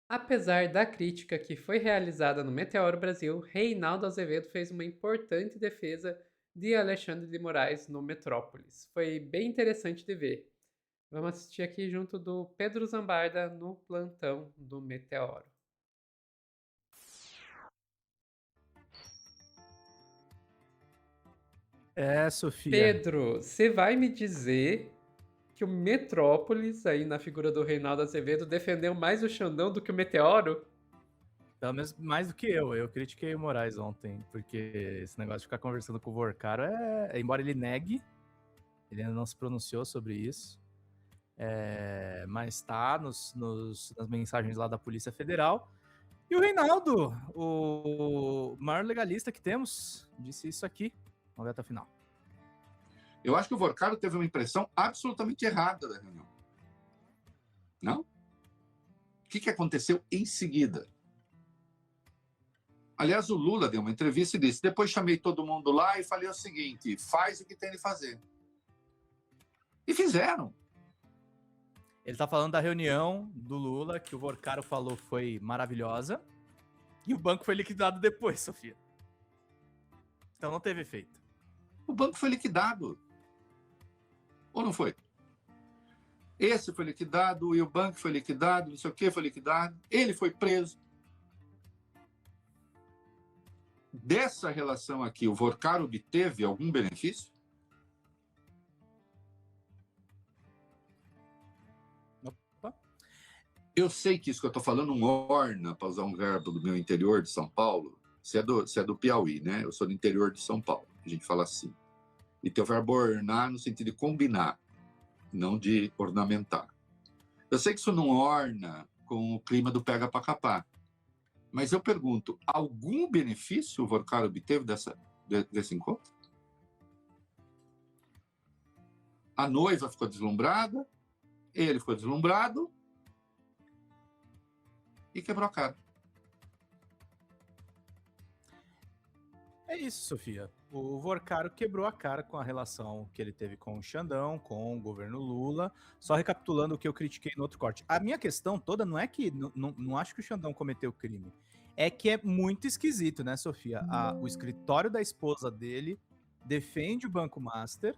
Apesar da crítica que foi realizada no Meteoro Brasil, Reinaldo Azevedo fez uma importante defesa de Alexandre de Moraes no Metrópolis. Foi bem interessante de ver. Vamos assistir aqui junto do Pedro Zambarda no plantão do Meteoro. Sofia. Pedro, você vai me dizer que o Metrópolis, aí na figura do Reinaldo Azevedo, defendeu mais o Xandão do que o Meteoro? Pelo menos mais do que eu. Eu critiquei o Moraes ontem, porque esse negócio de ficar conversando com o Vorcaro embora ele negue, ele ainda não se pronunciou sobre isso. Mas tá nas mensagens lá da Polícia Federal. E o Reinaldo, o maior legalista que temos, disse isso aqui. Vamos ver até o final. Eu acho que o Vorcaro teve uma impressão absolutamente errada da reunião. Não? O que aconteceu em seguida? Aliás, o Lula deu uma entrevista e disse: depois chamei todo mundo lá e falei o seguinte: faz o que tem de fazer. E fizeram. Ele tá falando da reunião do Lula, que o Vorcaro falou foi maravilhosa, e o banco foi liquidado depois, Sofia. Então não teve efeito. O banco foi liquidado. Ou não foi? Esse foi liquidado e o banco foi liquidado, não sei o que foi liquidado. Ele foi preso. Dessa relação aqui, o Vorcaro obteve algum benefício? Opa. Eu sei que isso que eu estou falando não orna, para usar um verbo do meu interior de São Paulo. Você é do Piauí, né? Eu sou do interior de São Paulo. A gente fala assim. E tem o verbo ornar no sentido de combinar, não de ornamentar. Eu sei que isso não orna com o clima do pega para capar. Mas eu pergunto, algum benefício o Vorcaro obteve desse encontro? A noiva ficou deslumbrada, ele ficou deslumbrado e quebrou a cara. É isso, Sofia. O Vorcaro quebrou a cara com a relação que ele teve com o Xandão, com o governo Lula. Só recapitulando o que eu critiquei no outro corte. A minha questão toda não é que não acho que o Xandão cometeu crime. É que é muito esquisito, né, Sofia? O escritório da esposa dele defende o Banco Master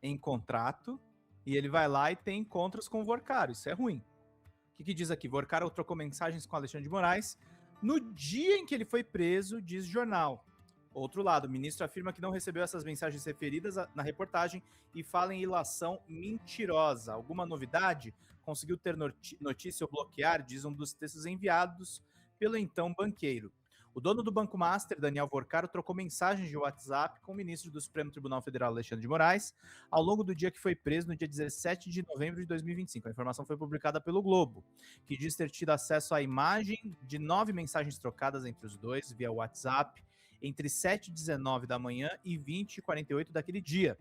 em contrato e ele vai lá e tem encontros com o Vorcaro. Isso é ruim. O que diz aqui? Vorcaro trocou mensagens com Alexandre de Moraes no dia em que ele foi preso, diz o jornal. Outro lado, o ministro afirma que não recebeu essas mensagens referidas na reportagem e fala em ilação mentirosa. Alguma novidade? Conseguiu ter notícia ou bloquear, diz um dos textos enviados pelo então banqueiro. O dono do Banco Master, Daniel Vorcaro, trocou mensagens de WhatsApp com o ministro do Supremo Tribunal Federal, Alexandre de Moraes, ao longo do dia que foi preso, no dia 17 de novembro de 2025. A informação foi publicada pelo Globo, que diz ter tido acesso à imagem de 9 mensagens trocadas entre os dois via WhatsApp entre 7h19 da manhã e 20h48 daquele dia.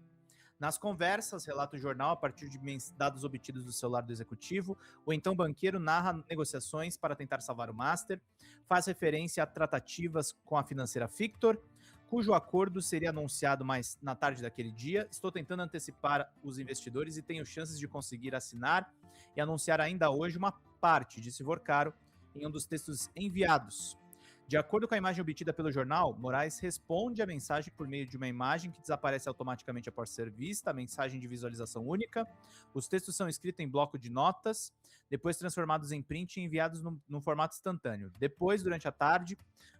Nas conversas, relata o jornal, a partir de dados obtidos do celular do executivo, o então banqueiro narra negociações para tentar salvar o Master, faz referência a tratativas com a financeira Fictor, cujo acordo seria anunciado mais na tarde daquele dia. Estou tentando antecipar os investidores e tenho chances de conseguir assinar e anunciar ainda hoje uma parte, disse Vorcaro em um dos textos enviados. De acordo com a imagem obtida pelo jornal, Moraes responde à mensagem por meio de uma imagem que desaparece automaticamente após ser vista, a mensagem de visualização única. Os textos são escritos em bloco de notas, depois transformados em print e enviados no formato instantâneo. Depois, durante a tarde,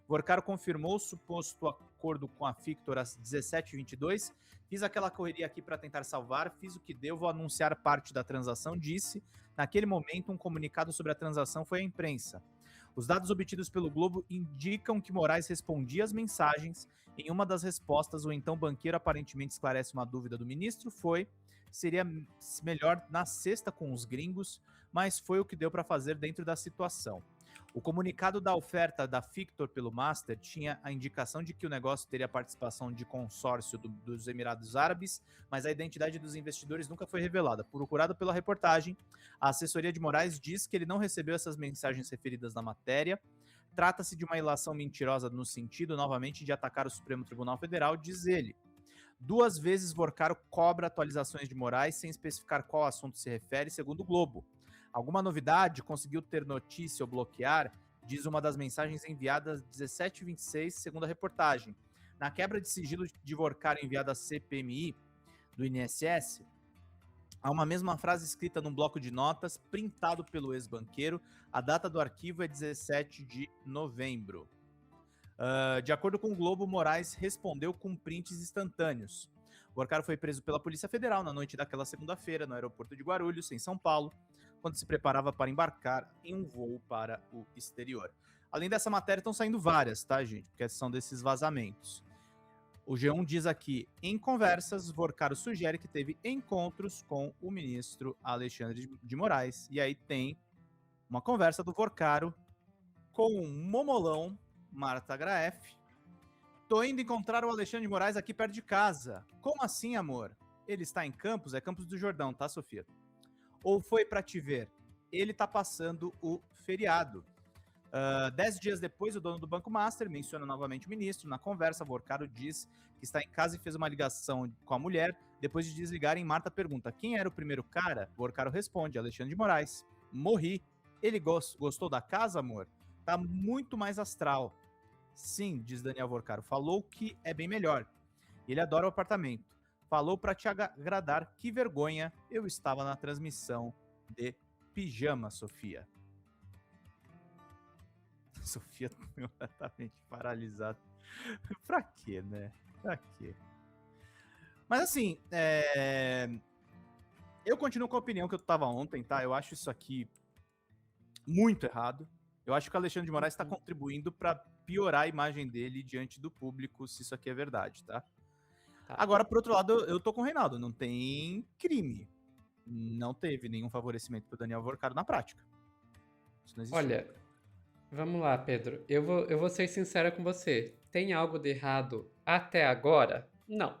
Vorcaro confirmou o suposto acordo com a Fictor às 17h22. Fiz aquela correria aqui para tentar salvar, fiz o que deu, vou anunciar parte da transação, disse. Naquele momento, um comunicado sobre a transação foi à imprensa. Os dados obtidos pelo Globo indicam que Moraes respondia às mensagens. Em uma das respostas, o então banqueiro aparentemente esclarece uma dúvida do ministro, seria melhor na sexta com os gringos, mas foi o que deu para fazer dentro da situação. O comunicado da oferta da Fictor pelo Master tinha a indicação de que o negócio teria participação de consórcio dos Emirados Árabes, mas a identidade dos investidores nunca foi revelada. Procurado pela reportagem, a assessoria de Moraes diz que ele não recebeu essas mensagens referidas na matéria. Trata-se de uma ilação mentirosa no sentido, novamente, de atacar o Supremo Tribunal Federal, diz ele. 2 vezes Vorcaro cobra atualizações de Moraes sem especificar qual assunto se refere, segundo o Globo. Alguma novidade? Conseguiu ter notícia ou bloquear? Diz uma das mensagens enviadas 17h26, segundo a reportagem. Na quebra de sigilo de Vorcaro enviada à CPMI do INSS, há uma mesma frase escrita num bloco de notas, printado pelo ex-banqueiro. A data do arquivo é 17 de novembro. De acordo com o Globo, Moraes respondeu com prints instantâneos. Vorcaro foi preso pela Polícia Federal na noite daquela segunda-feira no aeroporto de Guarulhos, em São Paulo, quando se preparava para embarcar em um voo para o exterior. Além dessa matéria, estão saindo várias, tá, gente? Porque são desses vazamentos. O G1 diz aqui, em conversas, Vorcaro sugere que teve encontros com o ministro Alexandre de Moraes. E aí tem uma conversa do Vorcaro com o Momolão, Marta Graef. Tô indo encontrar o Alexandre de Moraes aqui perto de casa. Como assim, amor? Ele está em Campos? É Campos do Jordão, tá, Sofia? Ou foi pra te ver? Ele tá passando o feriado. 10 dias depois, o dono do Banco Master menciona novamente o ministro. Na conversa, Vorcaro diz que está em casa e fez uma ligação com a mulher. Depois de desligarem, Marta pergunta, quem era o primeiro cara? Vorcaro responde, Alexandre de Moraes. Morri. Ele gostou da casa, amor? Tá muito mais astral. Sim, diz Daniel Vorcaro. Falou que é bem melhor. Ele adora o apartamento. Falou pra te agradar. Que vergonha. Eu estava na transmissão de pijama, Sofia. Sofia tá completamente paralisada. Pra quê, né? Pra quê? Mas assim, eu continuo com a opinião que eu tava ontem, tá? Eu acho isso aqui muito errado. Eu acho que o Alexandre de Moraes está contribuindo para piorar a imagem dele diante do público, se isso aqui é verdade, tá? Agora, por outro lado, eu tô com o Reinaldo. Não tem crime. Não teve nenhum favorecimento pro Daniel Vorcaro na prática. Isso não existiu. Olha, vamos lá, Pedro. Eu vou ser sincera com você. Tem algo de errado até agora? Não.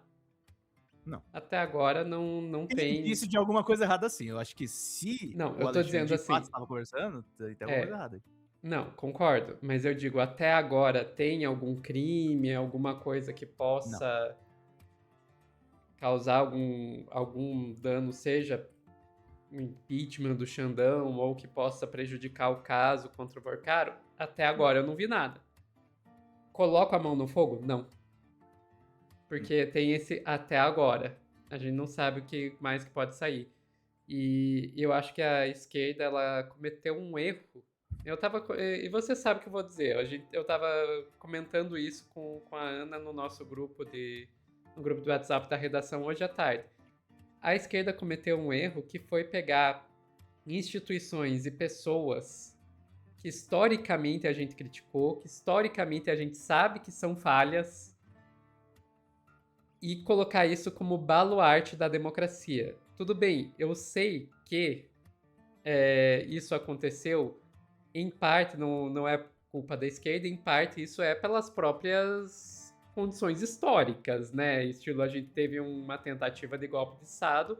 Não. Até agora não tem. indício de alguma coisa errada assim. Eu acho que se Não, o eu tô Alexandre dizendo de assim. fato estava conversando, tem alguma coisa errada aí. Não, concordo. Mas eu digo, até agora tem algum crime, alguma coisa que possa causar algum dano, seja um impeachment do Xandão ou que possa prejudicar o caso contra o Vorcaro? Até agora eu não vi nada. Coloco a mão no fogo? Não. Porque tem esse até agora. A gente não sabe o que mais que pode sair. E eu acho que a esquerda, ela cometeu um erro. E você sabe o que eu vou dizer. Eu tava comentando isso com a Ana no nosso grupo no grupo do WhatsApp da redação hoje à tarde. A esquerda cometeu um erro que foi pegar instituições e pessoas que historicamente a gente criticou, que historicamente a gente sabe que são falhas, e colocar isso como baluarte da democracia. Tudo bem, eu sei que isso aconteceu, em parte não é culpa da esquerda, em parte isso é pelas próprias condições históricas, né? Estilo, a gente teve uma tentativa de golpe de Estado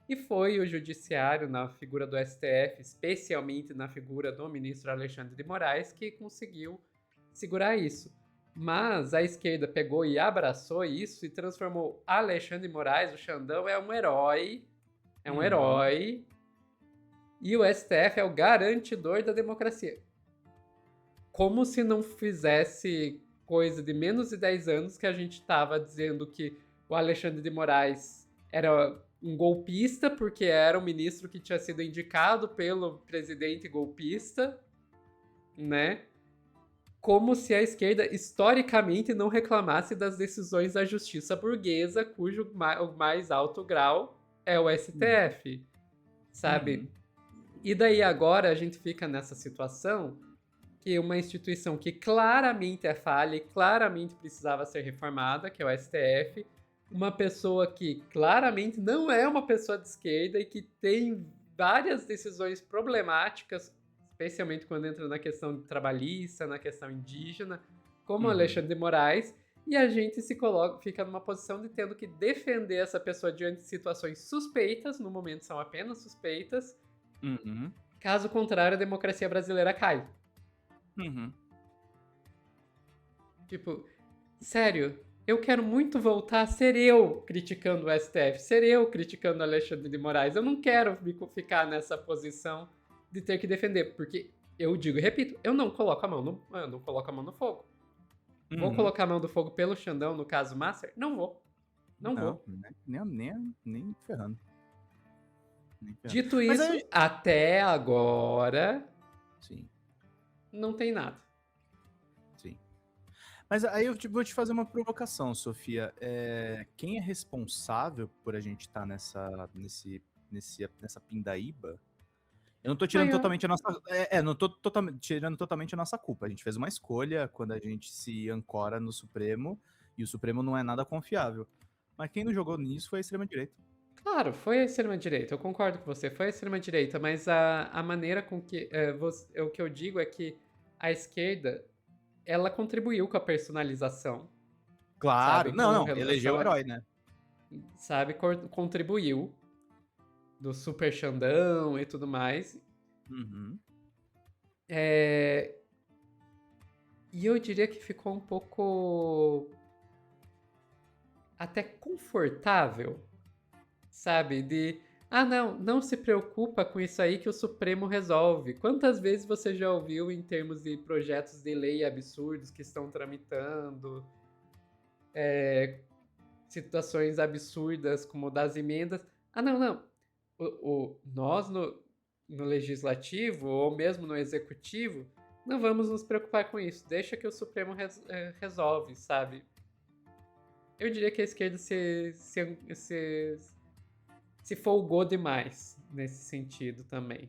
e foi o judiciário, na figura do STF, especialmente na figura do ministro Alexandre de Moraes, que conseguiu segurar isso. Mas a esquerda pegou e abraçou isso e transformou Alexandre de Moraes, o Xandão, é um herói. É um herói. E o STF é o garantidor da democracia. Como se não fizesse coisa de menos de 10 anos que a gente estava dizendo que o Alexandre de Moraes era um golpista, porque era um ministro que tinha sido indicado pelo presidente golpista, né? Como se a esquerda historicamente não reclamasse das decisões da justiça burguesa, cujo o mais alto grau é o STF, sabe? E daí agora a gente fica nessa situação que uma instituição que claramente é falha e claramente precisava ser reformada, que é o STF, uma pessoa que claramente não é uma pessoa de esquerda e que tem várias decisões problemáticas, especialmente quando entra na questão trabalhista, na questão indígena, como Alexandre de Moraes, e a gente fica numa posição de tendo que defender essa pessoa diante de situações suspeitas, no momento são apenas suspeitas, caso contrário a democracia brasileira cai. Tipo, sério, eu quero muito voltar a ser eu criticando o STF, ser eu criticando Alexandre de Moraes, eu não quero ficar nessa posição de ter que defender, porque eu digo e repito, eu não coloco a mão no fogo. Vou Uhum. colocar a mão do fogo pelo Xandão, no caso Master? Não vou. Não vou. Nem ferrando. Nem ferrando. Dito Mas isso, aí, até agora sim, não tem nada. sim. Mas aí eu vou te fazer uma provocação, Sofia. Quem é responsável por a gente estar nessa pindaíba? Eu não tô tirando Maior. totalmente a nossa. Não tô tirando totalmente a nossa culpa. A gente fez uma escolha quando a gente se ancora no Supremo, e o Supremo não é nada confiável. Mas quem não jogou nisso foi a extrema-direita. Claro, foi a extrema-direita, eu concordo com você, foi a extrema-direita, mas a maneira com que. O que eu digo é que a esquerda, ela contribuiu com a personalização, Claro, sabe? não, Com não, elegeu o relação a. herói, né? Sabe? Contribuiu do Super Xandão e tudo mais. Uhum. E eu diria que ficou um pouco. Até confortável, sabe? Não se preocupa com isso aí que o Supremo resolve. Quantas vezes você já ouviu em termos de projetos de lei absurdos que estão tramitando, situações absurdas como das emendas? Não. Nós no legislativo ou mesmo no executivo não vamos nos preocupar com isso. Deixa que o Supremo resolve, sabe? Eu diria que a esquerda se folgou demais nesse sentido também.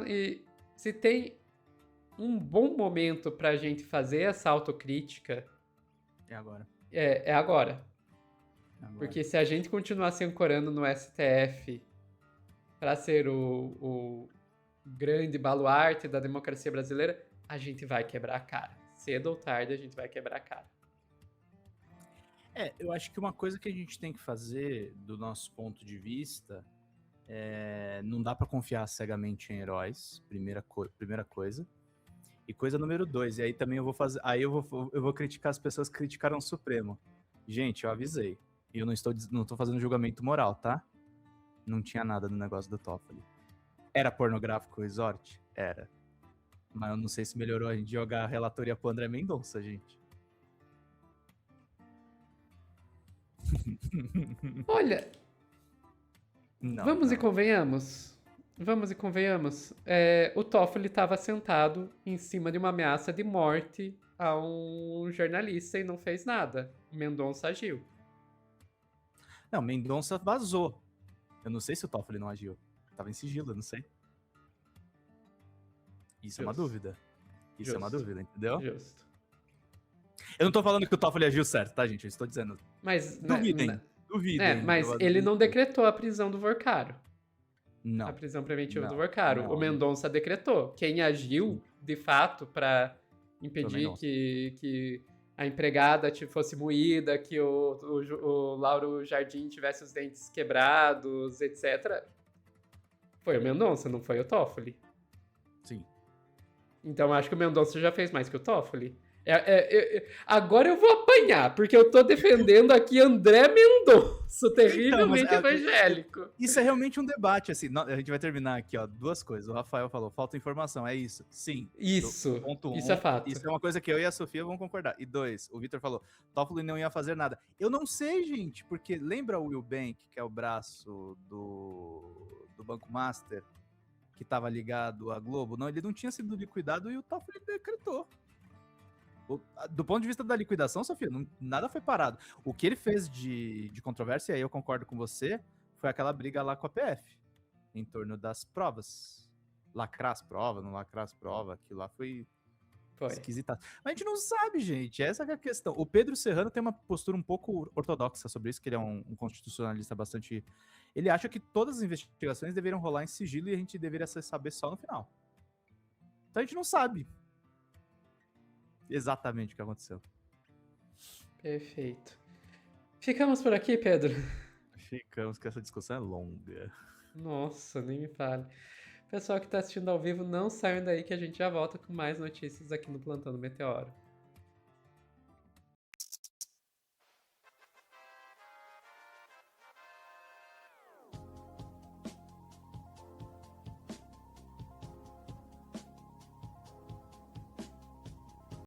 E se tem um bom momento pra gente fazer essa autocrítica, É agora. é agora. Agora. Porque se a gente continuar se ancorando no STF pra ser o grande baluarte da democracia brasileira, a gente vai quebrar a cara. Cedo ou tarde a gente vai quebrar a cara. Eu acho que uma coisa que a gente tem que fazer, do nosso ponto de vista, não dá pra confiar cegamente em heróis, primeira coisa. E coisa número 2, e aí também eu vou fazer. Aí eu vou criticar as pessoas que criticaram o Supremo. Gente, eu avisei. E eu não tô fazendo julgamento moral, tá? Não tinha nada no negócio do Toffoli. Era pornográfico o resort? Era. Mas eu não sei se melhorou a gente jogar a relatoria pro André Mendonça, gente. Olha, vamos e convenhamos. O Toffoli estava sentado em cima de uma ameaça de morte a um jornalista e não fez nada. Mendonça agiu. Não, Mendonça vazou. Eu não sei se o Toffoli não agiu. Tava em sigilo, eu não sei. Isso é uma dúvida. Isso é uma dúvida, entendeu? Justo. Eu não tô falando que o Toffoli agiu certo, tá, gente? Eu estou dizendo. Mas, Duvidem. mas ele não decretou a prisão do Vorcaro. Não. A prisão preventiva Não, do Vorcaro. não. O Mendonça decretou. Quem agiu, de fato, para impedir Mendonça. que a empregada fosse moída, que o Lauro Jardim tivesse os dentes quebrados, etc. Foi o Mendonça, não foi o Toffoli. Sim. Então acho que o Mendonça já fez mais que o Toffoli. Agora eu vou apanhar, porque eu tô defendendo aqui André Mendonça, terrivelmente evangélico. Isso é realmente um debate, assim. A gente vai terminar aqui, ó. 2 coisas. O Rafael falou, falta informação, é isso? Sim. Isso. Ponto 1. Isso é fato. Isso é uma coisa que eu e a Sofia vamos concordar. E 2, o Vitor falou, Toffoli não ia fazer nada. Eu não sei, gente, porque lembra o Will Bank, que é o braço do Banco Master, que estava ligado à Globo? Não, ele não tinha sido liquidado e o Toffoli decretou. Do ponto de vista da liquidação, Sofia, nada foi parado. O que ele fez de controvérsia, e aí eu concordo com você, foi aquela briga lá com a PF, em torno das provas. Lacrar as provas, não lacrar as provas, aquilo lá foi esquisita. Mas a gente não sabe, gente, essa é a questão. O Pedro Serrano tem uma postura um pouco ortodoxa sobre isso, que ele é um constitucionalista bastante... Ele acha que todas as investigações deveriam rolar em sigilo e a gente deveria saber só no final. Então a gente não sabe exatamente o que aconteceu. Perfeito. Ficamos por aqui, Pedro? Ficamos, que essa discussão é longa. Nossa, nem me fale. Pessoal que está assistindo ao vivo, não saiam daí que a gente já volta com mais notícias aqui no Plantão do Meteoro.